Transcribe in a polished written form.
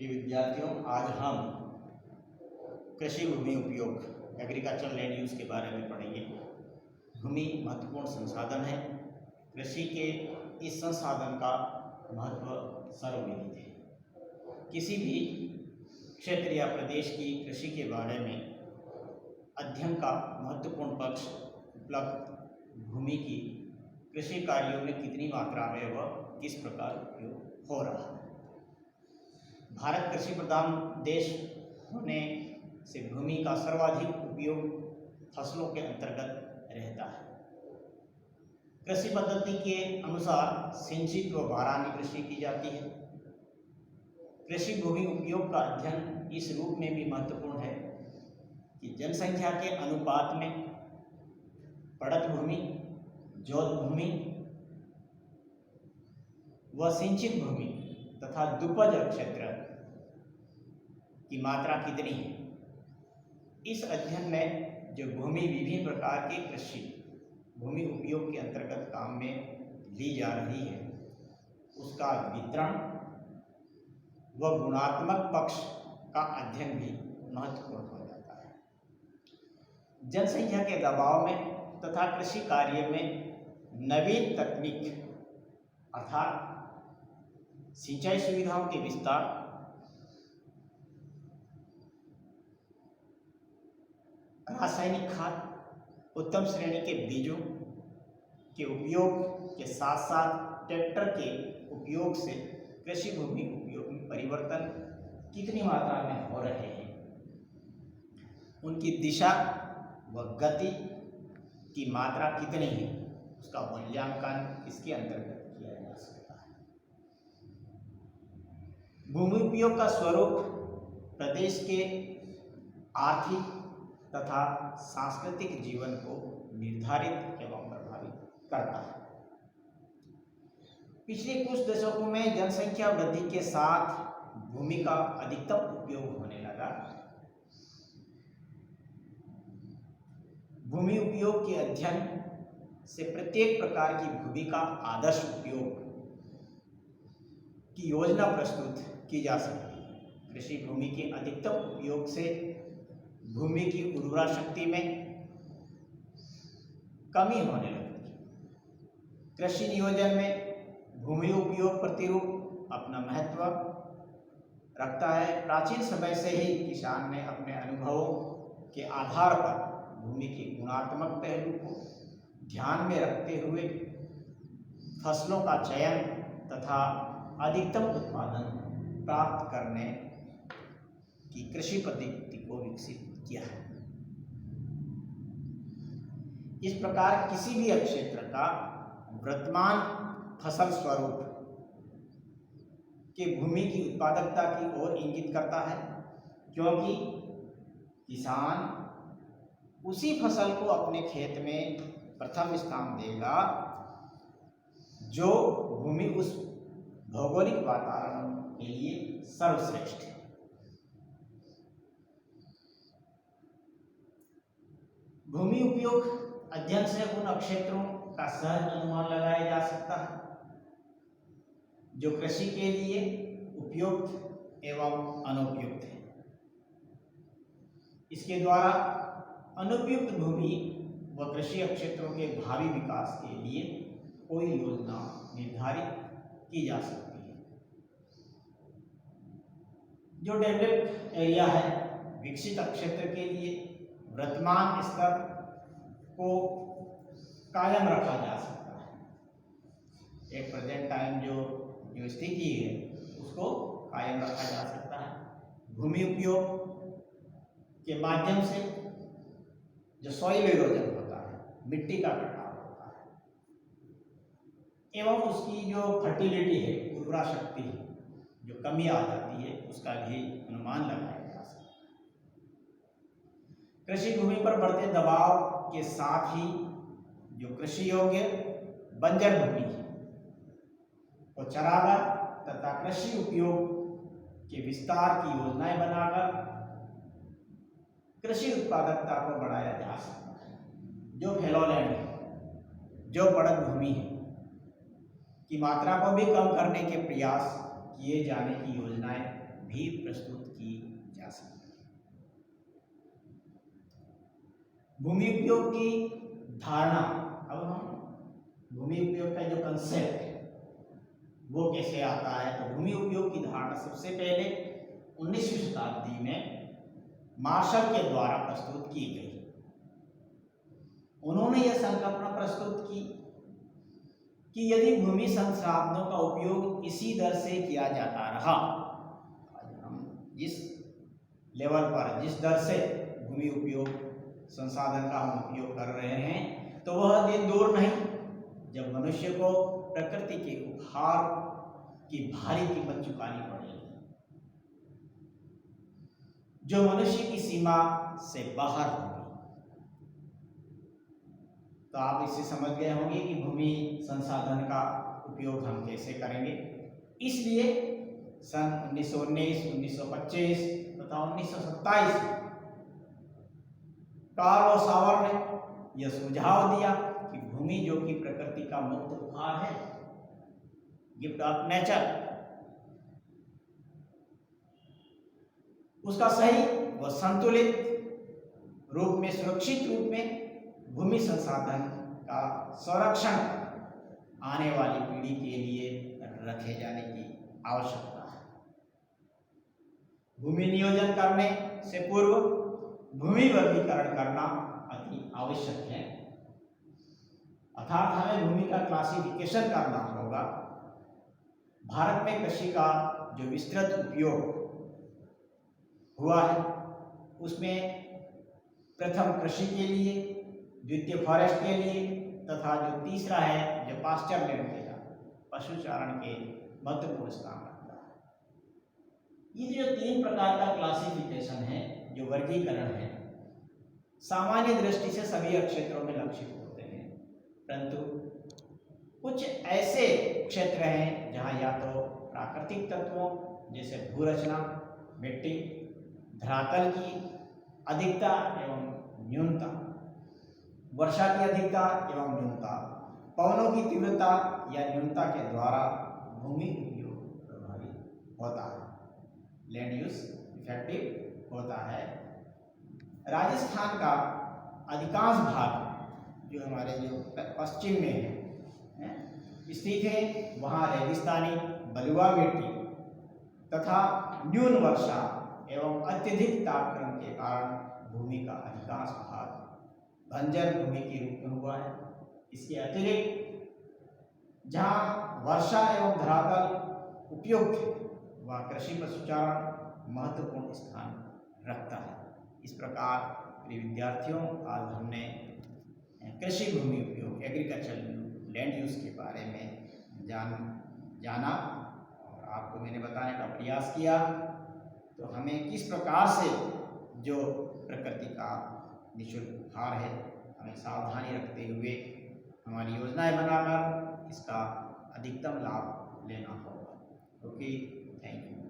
प्रिय विद्यार्थियों, आज हम कृषि भूमि उपयोग एग्रीकल्चर लैंड यूज़ के बारे में पढ़ेंगे। भूमि महत्वपूर्ण संसाधन है। कृषि के इस संसाधन का महत्व सर्वविदित है। किसी भी क्षेत्र या प्रदेश की कृषि के बारे में अध्ययन का महत्वपूर्ण पक्ष उपलब्ध भूमि की कृषि कार्यों में कितनी मात्रा में व किस प्रकार उपयोग हो रहा है। भारत कृषि प्रधान देश होने से भूमि का सर्वाधिक उपयोग फसलों के अंतर्गत रहता है। कृषि पद्धति के अनुसार सिंचित व बारानी कृषि की जाती है। कृषि भूमि उपयोग का अध्ययन इस रूप में भी महत्वपूर्ण है कि जनसंख्या के अनुपात में पड़त भूमि, जोत भूमि व सिंचित भूमि तथा दुपज क्षेत्र की मात्रा कितनी है। इस अध्ययन में जो भूमि विभिन्न प्रकार के कृषि भूमि उपयोग के अंतर्गत काम में ली जा रही है, उसका वितरण व गुणात्मक पक्ष का अध्ययन भी महत्वपूर्ण हो जाता है। जनसंख्या के दबाव में तथा कृषि कार्य में नवीन तकनीक अर्थात सिंचाई सुविधाओं के विस्तार, रासायनिक खाद, उत्तम श्रेणी के बीजों के उपयोग के साथ साथ ट्रैक्टर के उपयोग से कृषि भूमि उपयोग में परिवर्तन कितनी मात्रा में हो रहे हैं, उनकी दिशा व गति की मात्रा कितनी है, उसका मूल्यांकन इसके अंतर्गत किया जा सकता है। भूमि उपयोग का स्वरूप प्रदेश के आर्थिक तथा सांस्कृतिक जीवन को निर्धारित एवं प्रभावित करता है। पिछले कुछ दशकों में जनसंख्या वृद्धि के साथ भूमि का अधिकतम उपयोग होने लगा। भूमि उपयोग के अध्ययन से प्रत्येक प्रकार की भूमि का आदर्श उपयोग की योजना प्रस्तुत की जा सकती है। कृषि भूमि के अधिकतम उपयोग से भूमि की उर्वरा शक्ति में कमी होने लगती है। कृषि नियोजन में भूमि उपयोग प्रतिरूप अपना महत्व रखता है। प्राचीन समय से ही किसान ने अपने अनुभवों के आधार पर भूमि के गुणात्मक पहलू को ध्यान में रखते हुए फसलों का चयन तथा अधिकतम उत्पादन प्राप्त करने की कृषि पद्धति को विकसित किया है। इस प्रकार किसी भी क्षेत्र का वर्तमान फसल स्वरूप के भूमि की उत्पादकता की ओर इंगित करता है, क्योंकि किसान उसी फसल को अपने खेत में प्रथम स्थान देगा जो भूमि उस भौगोलिक वातावरण के लिए सर्वश्रेष्ठ है। भूमि उपयोग अध्ययन से उन क्षेत्रों का सहज अनुमान लगाया जा सकता है जो कृषि के लिए उपयुक्त एवं अनुपयुक्त है। इसके द्वारा अनुपयुक्त भूमि व कृषि क्षेत्रों के भावी विकास के लिए कोई योजना निर्धारित की जा सकती है। जो डेवलप्ड एरिया है, विकसित क्षेत्र के लिए वर्तमान स्तर को कायम रखा जा सकता है। एक प्रेजेंट टाइम जो स्थिति है उसको कायम रखा जा सकता है। भूमि उपयोग के माध्यम से जो सॉइल इरोजन होता है, मिट्टी का कटाव होता है, एवं उसकी जो फर्टिलिटी है, उर्वरा शक्ति है, जो कमी आ जाती है, उसका भी अनुमान लगाया जा सकता है। कृषि भूमि पर बढ़ते दबाव के साथ ही जो कृषि योग्य बंजर भूमि है वो चरागाह तथा कृषि उपयोग के विस्तार की योजनाएं बनाकर कृषि उत्पादकता को बढ़ाया जा सकता है। जो फैलो लैंड है, जो बढ़त भूमि है की मात्रा को भी कम करने के प्रयास किए जाने की योजनाएं भी भी प्रस्तुत की जा सकती है। भूमि उपयोग की धारणा, अब हम भूमि उपयोग का जो कंसेप्ट है वो कैसे आता है, तो भूमि उपयोग की धारणा सबसे पहले 19वीं शताब्दी में मार्शल के द्वारा प्रस्तुत की गई। उन्होंने यह संकल्पना प्रस्तुत की कि यदि भूमि संसाधनों का उपयोग इसी दर से किया जाता रहा, हम जिस लेवल पर जिस दर से भूमि उपयोग संसाधन का हम उपयोग कर रहे हैं, तो वह दिन दूर नहीं जब मनुष्य को प्रकृति के उपहार की भारी कीमत चुकानी पड़ेगी, जो मनुष्य की सीमा से बाहर होगी। तो आप इससे समझ गए होंगे कि भूमि संसाधन का उपयोग हम कैसे करेंगे। इसलिए सन 1919, 1925 तथा 1927 कार्ल सावर ने यह सुझाव दिया कि भूमि जो कि प्रकृति का मुक्त उपहार है, गिफ्ट ऑफ नेचर, उसका सही व संतुलित रूप में, सुरक्षित रूप में भूमि संसाधन का संरक्षण आने वाली पीढ़ी के लिए रखे जाने की आवश्यकता है। भूमि नियोजन करने से पूर्व भूमि वर्गीकरण करना अति आवश्यक है, अर्थात हमें भूमि का क्लासिफिकेशन करना होगा। भारत में कृषि का जो विस्तृत उपयोग हुआ है उसमें प्रथम कृषि के लिए, द्वितीय फॉरेस्ट के लिए तथा जो तीसरा है जो पास्चर लैंड के पशुचारण के महत्वपूर्ण स्थान रखता है। ये जो 3 प्रकार का क्लासिफिकेशन है, जो वर्गीकरण है, सामान्य दृष्टि से सभी क्षेत्रों में लक्षित होते हैं, परंतु कुछ ऐसे क्षेत्र हैं जहाँ या तो प्राकृतिक तत्वों जैसे भूरचना, मिट्टी, धरातल की अधिकता एवं न्यूनता, वर्षा की अधिकता एवं न्यूनता, पवनों की तीव्रता या न्यूनता के द्वारा भूमि उपयोग प्रभावित होता है, लैंड यूज इफेक्टिव होता है। राजस्थान का अधिकांश भाग जो हमारे जो पश्चिम में है स्थित है, वहाँ रेगिस्तानी बलुआ मिट्टी तथा न्यून वर्षा एवं अत्यधिक तापक्रम के कारण भूमि का अधिकांश भाग बंजर भूमि के रूप में हुआ है। इसके अतिरिक्त जहाँ वर्षा एवं धरातल उपयुक्त है, वह कृषि पशुचारण महत्वपूर्ण स्थान रखता है। इस प्रकार प्रिय विद्यार्थियों, आज हमने कृषि भूमि उपयोग, एग्रीकल्चरल लैंड यूज के बारे में जाना और आपको मैंने बताने का प्रयास किया। तो हमें किस प्रकार से जो प्रकृति का निःशुल्क उपहार है, हमें सावधानी रखते हुए हमारी योजनाएं बनाकर इसका अधिकतम लाभ लेना होगा। Okay, thank you.